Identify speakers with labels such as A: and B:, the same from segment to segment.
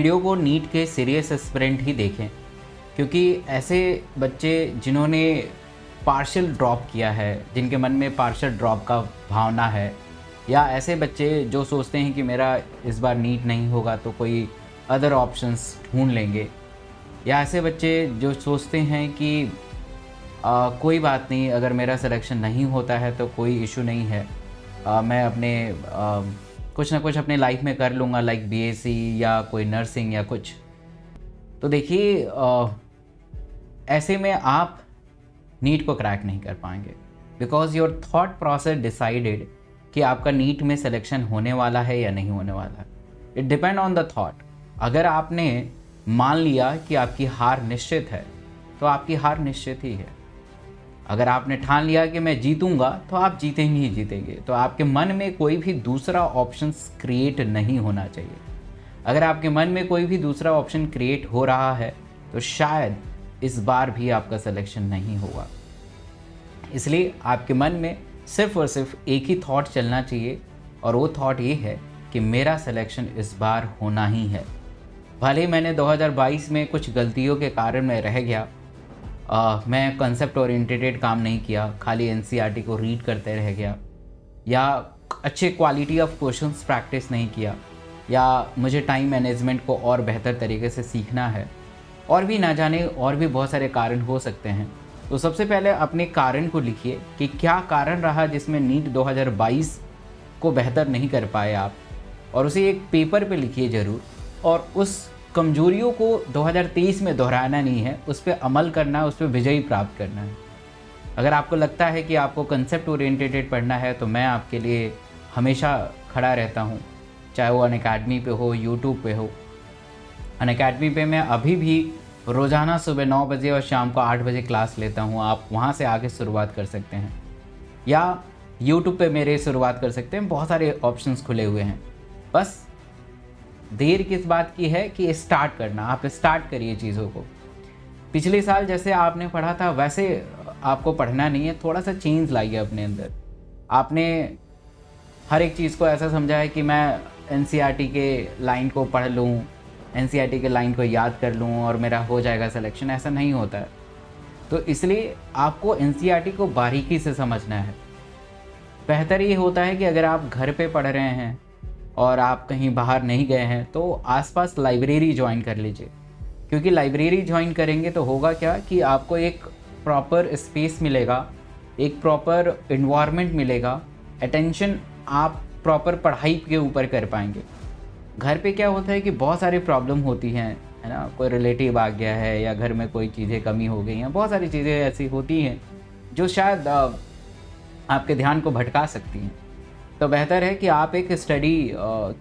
A: Video को NEET के serious aspirant ही देखें, क्योंकि ऐसे बच्चे जिन्होंने पार्शियल ड्रॉप किया है, जिनके मन में पार्शियल ड्रॉप का भावना है, या ऐसे बच्चे जो सोचते हैं कि मेरा इस बार नीट नहीं होगा तो कोई अदर ऑप्शंस ढूंढ लेंगे, या ऐसे बच्चे जो सोचते हैं कि कोई बात नहीं, अगर मेरा सिलेक्शन नहीं होता है तो कोई इशू नहीं है, मैं अपने कुछ ना कुछ अपने लाइफ में कर लूँगा, लाइक बीएससी या कोई नर्सिंग या कुछ। तो देखिए ऐसे में आप नीट को क्रैक नहीं कर पाएंगे, because your thought process decided कि आपका नीट में सिलेक्शन होने वाला है या नहीं होने वाला है। It depend on the thought. अगर आपने मान लिया कि आपकी हार निश्चित है तो आपकी हार निश्चित ही है। अगर आपने ठान लिया कि मैं जीतूंगा तो आप जीतेंगे ही जीतेंगे। तो आपके मन में कोई भी दूसरा ऑप्शन क्रिएट नहीं होना चाहिए। अगर आपके मन में कोई भी दूसरा ऑप्शन क्रिएट हो रहा है तो शायद इस बार भी आपका सिलेक्शन नहीं होगा। इसलिए आपके मन में सिर्फ और सिर्फ एक ही थॉट चलना चाहिए, और वो थॉट ये है कि मेरा सिलेक्शन इस बार होना ही है। भले ही मैंने 2022 में कुछ गलतियों के कारण मैं रह गया, मैं कंसेप्ट ओरिएंटेड काम नहीं किया, खाली एनसीईआरटी को रीड करते रह गया, या अच्छे क्वालिटी ऑफ क्वेश्चंस प्रैक्टिस नहीं किया, या मुझे टाइम मैनेजमेंट को और बेहतर तरीके से सीखना है, और भी ना जाने और भी बहुत सारे कारण हो सकते हैं। तो सबसे पहले अपने कारण को लिखिए कि क्या कारण रहा जिसमें नीट 2022 को बेहतर नहीं कर पाए आप, और उसे एक पेपर पे लिखिए ज़रूर। और उस कमजोरियों को 2023 में दोहराना नहीं है, उस पर अमल करना है, उस पर विजयी प्राप्त करना है। अगर आपको लगता है कि आपको कंसेप्ट ओरिएंटेड पढ़ना है तो मैं आपके लिए हमेशा खड़ा रहता हूँ, चाहे वो अनअकैडमी पे हो, यूट्यूब पे हो। अनअकैडमी पे मैं अभी भी रोज़ाना सुबह 9 बजे और शाम को 8 बजे क्लास लेता हूँ। आप वहाँ से आगे शुरुआत कर सकते हैं, या यूट्यूब पे मेरे शुरुआत कर सकते हैं। बहुत सारे ऑप्शंस खुले हुए हैं। बस देर किस बात की है कि स्टार्ट करना। आप स्टार्ट करिए चीज़ों को। पिछले साल जैसे आपने पढ़ा था वैसे आपको पढ़ना नहीं है, थोड़ा सा चेंज लाइए अपने अंदर। आपने हर एक चीज़ को ऐसा समझा है कि मैं एनसीईआरटी के लाइन को पढ़ लूँ, एनसीईआरटी के लाइन को याद कर लूँ और मेरा हो जाएगा सिलेक्शन। ऐसा नहीं होता है। तो इसलिए आपको एनसीईआरटी को बारीकी से समझना है। बेहतर ये होता है कि अगर आप घर पे पढ़ रहे हैं और आप कहीं बाहर नहीं गए हैं तो आसपास लाइब्रेरी ज्वाइन कर लीजिए, क्योंकि लाइब्रेरी ज्वाइन करेंगे तो होगा क्या कि आपको एक प्रॉपर स्पेस मिलेगा, एक प्रॉपर इन्वायरमेंट मिलेगा, अटेंशन आप प्रॉपर पढ़ाई के ऊपर कर पाएंगे। घर पे क्या होता है कि बहुत सारी प्रॉब्लम होती हैं, है ना, कोई रिलेटिव आ गया है या घर में कोई चीज़ें कमी हो गई हैं, बहुत सारी चीज़ें ऐसी होती हैं जो शायद आपके ध्यान को भटका सकती हैं। तो बेहतर है कि आप एक स्टडी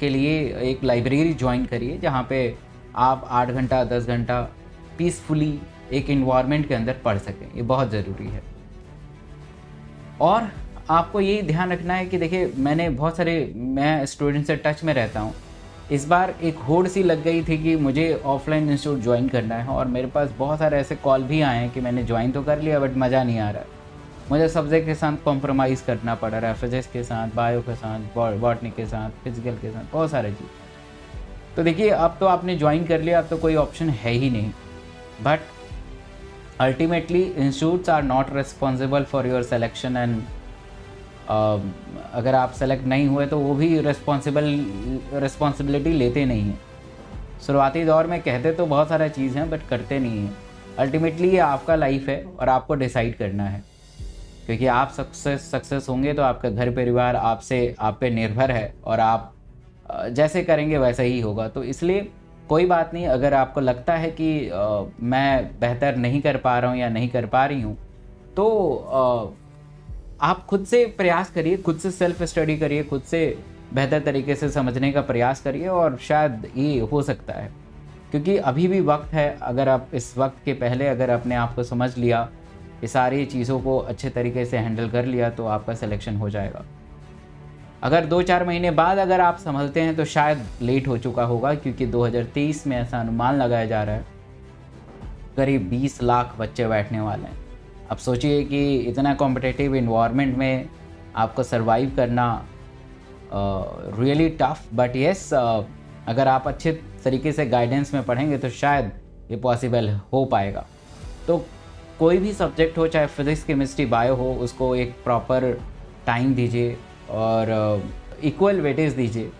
A: के लिए एक लाइब्रेरी ज्वाइन करिए, जहाँ पे आप 8 घंटा 10 घंटा पीसफुली एक इन्वायरमेंट के अंदर पढ़ सकें। ये बहुत ज़रूरी है। और आपको यही ध्यान रखना है कि देखिए मैं स्टूडेंट से टच में रहता हूँ। इस बार एक होड़ सी लग गई थी कि मुझे ऑफलाइन इंस्टीट्यूट ज्वाइन करना है, और मेरे पास बहुत सारे ऐसे कॉल भी आए हैं कि मैंने ज्वाइन तो कर लिया बट मज़ा नहीं आ रहा है। मुझे सब्जेक्ट के साथ कॉम्प्रोमाइज़ करना पड़ रहा है, फिजिक्स के साथ, बायो के साथ, बॉटनी के साथ, फिजिकल के साथ, बहुत सारे चीज़। तो देखिए अब तो आपने ज्वाइन कर लिया, अब तो कोई ऑप्शन है ही नहीं। But ultimately institutes are not responsible for your selection, and अगर आप सेलेक्ट नहीं हुए तो वो भी रिस्पॉन्सिबिलिटी लेते नहीं हैं। शुरुआती दौर में कहते तो बहुत सारा चीज़ हैं बट करते नहीं हैं। अल्टीमेटली ये आपका लाइफ है और आपको डिसाइड करना है, क्योंकि आप सक्सेस होंगे तो आपका घर परिवार आप पे निर्भर है, और आप जैसे करेंगे वैसा ही होगा। तो इसलिए कोई बात नहीं, अगर आपको लगता है कि मैं बेहतर नहीं कर पा रहा हूँ या नहीं कर पा रही हूँ, तो आप खुद से प्रयास करिए, खुद से सेल्फ स्टडी करिए, खुद से बेहतर तरीके से समझने का प्रयास करिए, और शायद ये हो सकता है। क्योंकि अभी भी वक्त है। अगर आप इस वक्त के पहले अगर अपने आप को समझ लिया, ये सारी चीज़ों को अच्छे तरीके से हैंडल कर लिया, तो आपका सिलेक्शन हो जाएगा। अगर 2-4 महीने बाद अगर आप संभलते हैं तो शायद लेट हो चुका होगा, क्योंकि 2023 में ऐसा अनुमान लगाया जा रहा है करीब 20 लाख बच्चे बैठने वाले हैं। अब सोचिए कि इतना कॉम्पिटिटिव इन्वायरमेंट में आपको सर्वाइव करना रियली टफ, बट येस अगर आप अच्छे तरीके से गाइडेंस में पढ़ेंगे तो शायद ये पॉसिबल हो पाएगा। तो कोई भी सब्जेक्ट हो, चाहे फिज़िक्स, केमिस्ट्री, बायो हो, उसको एक प्रॉपर टाइम दीजिए और इक्वल वेटेज दीजिए।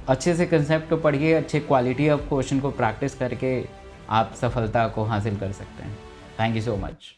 A: अच्छे से कंसेप्ट को पढ़िए, अच्छे क्वालिटी ऑफ क्वेश्चन को प्रैक्टिस करके आप सफलता को हासिल कर सकते हैं। Thank you so much.